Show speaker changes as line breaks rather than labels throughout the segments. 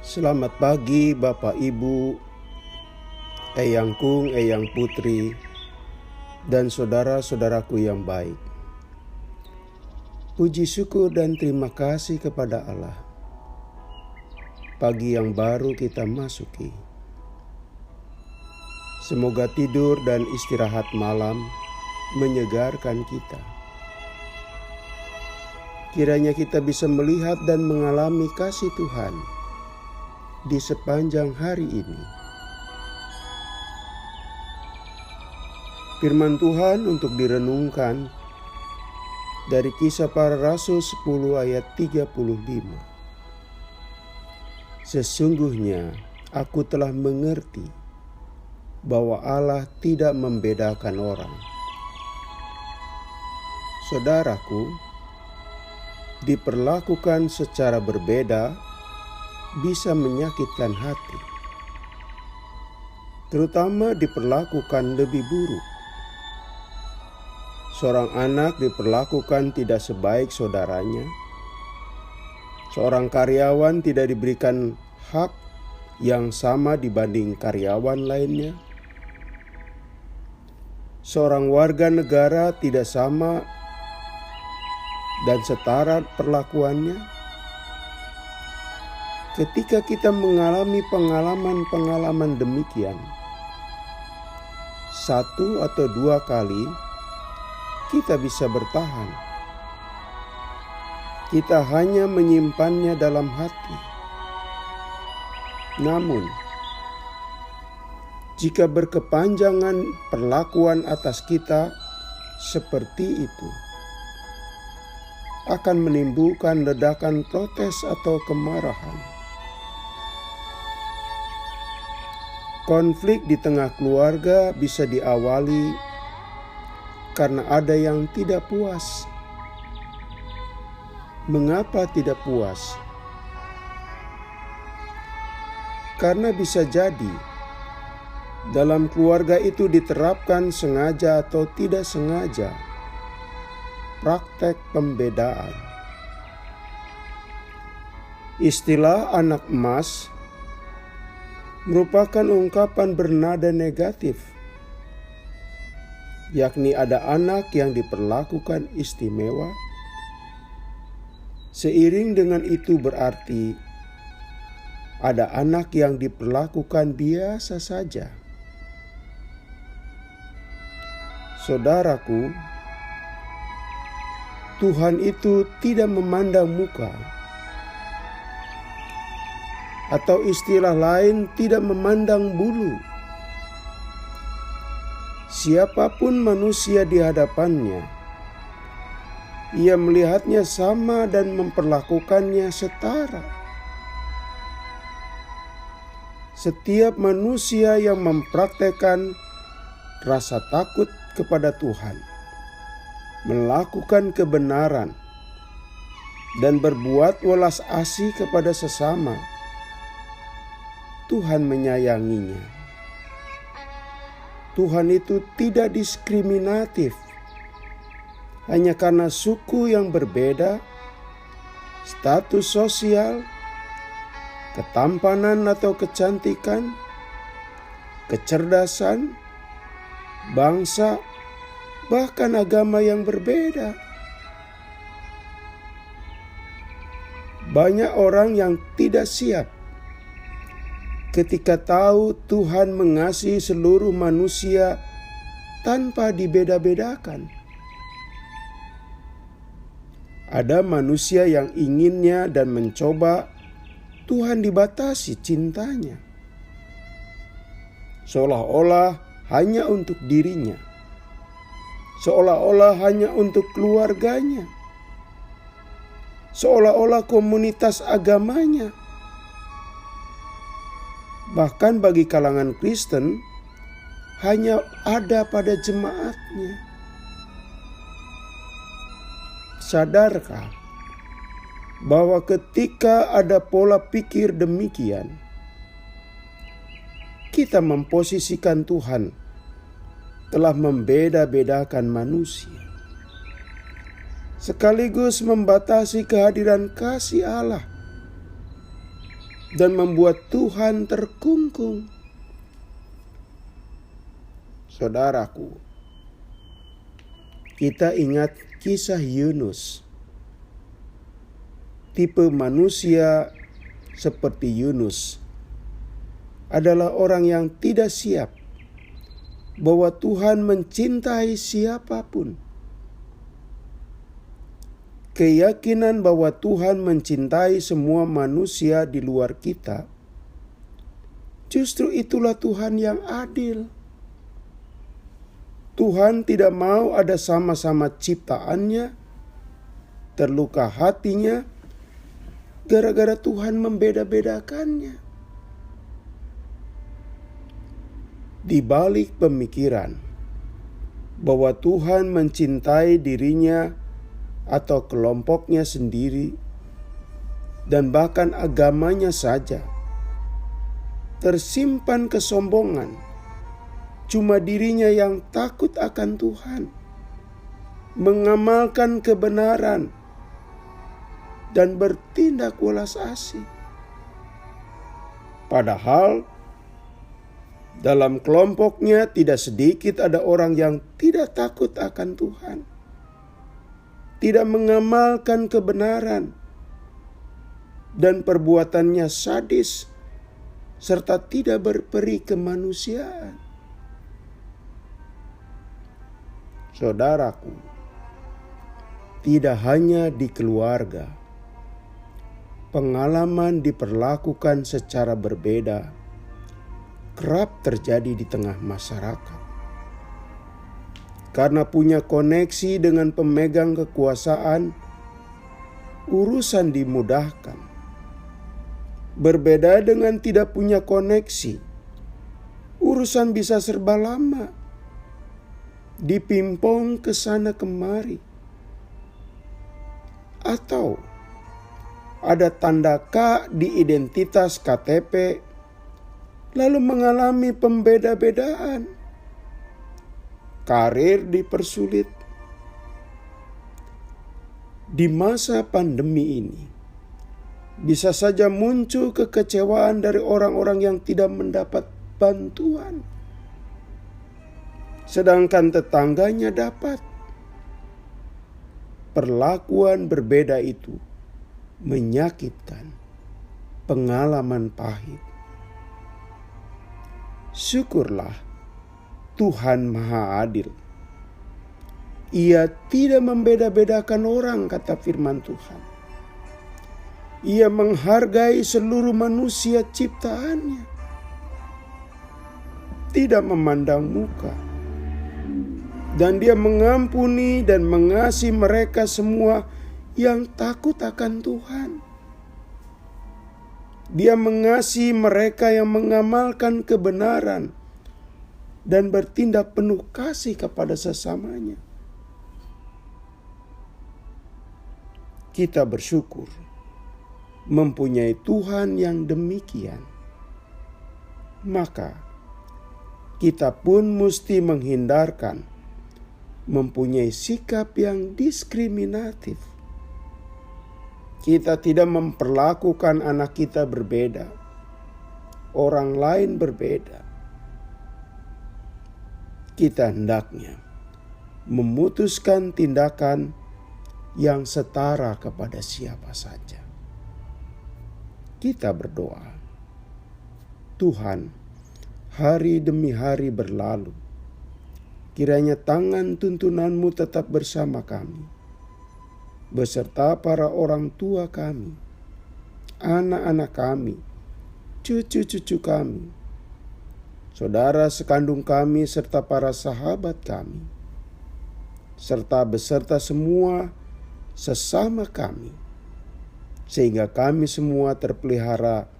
Selamat pagi Bapak Ibu, Eyang Kung, Eyang Putri, dan saudara-saudaraku yang baik. Puji syukur dan terima kasih kepada Allah. Pagi yang baru kita masuki. Semoga tidur dan istirahat malam menyegarkan kita. Kiranya kita bisa melihat dan mengalami kasih Tuhan di sepanjang hari ini. Firman Tuhan untuk direnungkan dari Kisah Para Rasul 10 ayat 35. Sesungguhnya aku telah mengerti bahwa Allah tidak membedakan orang. Saudaraku, diperlakukan secara berbeda bisa menyakitkan hati, terutama diperlakukan lebih buruk. Seorang anak diperlakukan tidak sebaik saudaranya. Seorang karyawan tidak diberikan hak yang sama dibanding karyawan lainnya. Seorang warga negara tidak sama dan setara perlakuannya. Ketika kita mengalami pengalaman-pengalaman demikian, 1 atau 2 kali kita bisa bertahan. Kita hanya menyimpannya dalam hati. Namun, jika berkepanjangan perlakuan atas kita seperti itu, akan menimbulkan ledakan protes atau kemarahan. Konflik di tengah keluarga bisa diawali karena ada yang tidak puas. Mengapa tidak puas? Karena bisa jadi dalam keluarga itu diterapkan sengaja atau tidak sengaja praktek pembedaan. Istilah anak emas merupakan ungkapan bernada negatif, yakni ada anak yang diperlakukan istimewa. Seiring dengan itu berarti ada anak yang diperlakukan biasa saja. Saudaraku, Tuhan itu tidak memandang muka, atau istilah lain tidak memandang bulu. Siapapun manusia di hadapannya, ia melihatnya sama dan memperlakukannya setara. Setiap manusia yang mempraktekkan rasa takut kepada Tuhan, melakukan kebenaran, dan berbuat welas asih kepada sesama, Tuhan menyayanginya. Tuhan itu tidak diskriminatif hanya karena suku yang berbeda, status sosial, ketampanan atau kecantikan, kecerdasan, bangsa, bahkan agama yang berbeda. Banyak orang yang tidak siap ketika tahu Tuhan mengasihi seluruh manusia tanpa dibeda-bedakan. Ada manusia yang inginnya dan mencoba Tuhan dibatasi cintanya, seolah-olah hanya untuk dirinya, seolah-olah hanya untuk keluarganya, seolah-olah komunitas agamanya. Bahkan bagi kalangan Kristen, hanya ada pada jemaatnya. Sadarkah bahwa ketika ada pola pikir demikian, kita memposisikan Tuhan telah membeda-bedakan manusia, sekaligus membatasi kehadiran kasih Allah dan membuat Tuhan terkungkung. Saudaraku, kita ingat kisah Yunus. Tipe manusia seperti Yunus adalah orang yang tidak siap bahwa Tuhan mencintai siapapun. Keyakinan bahwa Tuhan mencintai semua manusia di luar kita, justru itulah Tuhan yang adil. Tuhan tidak mau ada sama-sama ciptaannya terluka hatinya gara-gara Tuhan membeda-bedakannya. Di balik pemikiran bahwa Tuhan mencintai dirinya atau kelompoknya sendiri dan bahkan agamanya saja, tersimpan kesombongan. Cuma dirinya yang takut akan Tuhan, mengamalkan kebenaran, dan bertindak welas asih. Padahal dalam kelompoknya tidak sedikit ada orang yang tidak takut akan Tuhan, tidak mengamalkan kebenaran, dan perbuatannya sadis serta tidak berperi kemanusiaan. Saudaraku, tidak hanya di keluarga, pengalaman diperlakukan secara berbeda kerap terjadi di tengah masyarakat. Karena punya koneksi dengan pemegang kekuasaan, urusan dimudahkan. Berbeda dengan tidak punya koneksi, urusan bisa serba lama, dipimpong ke sana kemari. Atau ada tanda K di identitas KTP, lalu mengalami pembeda-bedaan. Karir dipersulit. Di masa pandemi ini, bisa saja muncul kekecewaan dari orang-orang yang tidak mendapat bantuan, sedangkan tetangganya dapat. Perlakuan berbeda itu menyakitkan, pengalaman pahit. Syukurlah Tuhan Maha Adil. Ia tidak membeda-bedakan orang, kata firman Tuhan. Ia menghargai seluruh manusia ciptaannya, tidak memandang muka. Dan Dia mengampuni dan mengasihi mereka semua yang takut akan Tuhan. Dia mengasihi mereka yang mengamalkan kebenaran dan bertindak penuh kasih kepada sesamanya. Kita bersyukur mempunyai Tuhan yang demikian. Maka kita pun mesti menghindarkan mempunyai sikap yang diskriminatif. Kita tidak memperlakukan anak kita berbeda, orang lain berbeda. Kita hendaknya memutuskan tindakan yang setara kepada siapa saja. Kita berdoa, Tuhan, hari demi hari berlalu, kiranya tangan tuntunan-Mu tetap bersama kami, beserta para orang tua kami, anak-anak kami, cucu-cucu kami, saudara sekandung kami serta para sahabat kami, serta beserta semua sesama kami, sehingga kami semua terpelihara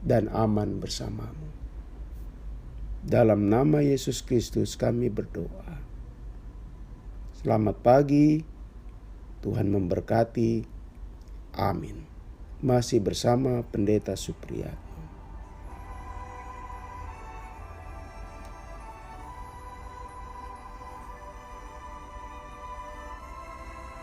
dan aman bersama-Mu. Dalam nama Yesus Kristus kami berdoa. Selamat pagi, Tuhan memberkati. Amin. Masih bersama Pendeta Supriyatna.